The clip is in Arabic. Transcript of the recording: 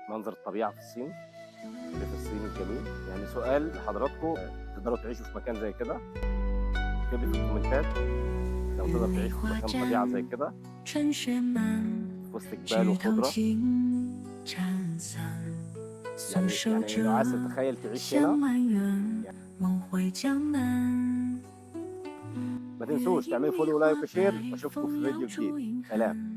منظر الطبيعة في الصين، ريف الصين الجميل. يعني سؤال لحضراتكم، تقدروا تعيشوا في مكان زي كده؟ اكتب لي في الكومنتات لو تقدر تعيش في مكان طبيعة زي كده في وسط جبال وخضرة. يعني لو عايز تتخيل تعيش هنا، يعني ما تنسوش تعملوا فولو ولايك وشير، واشوفكم في فيديو جديد. سلام.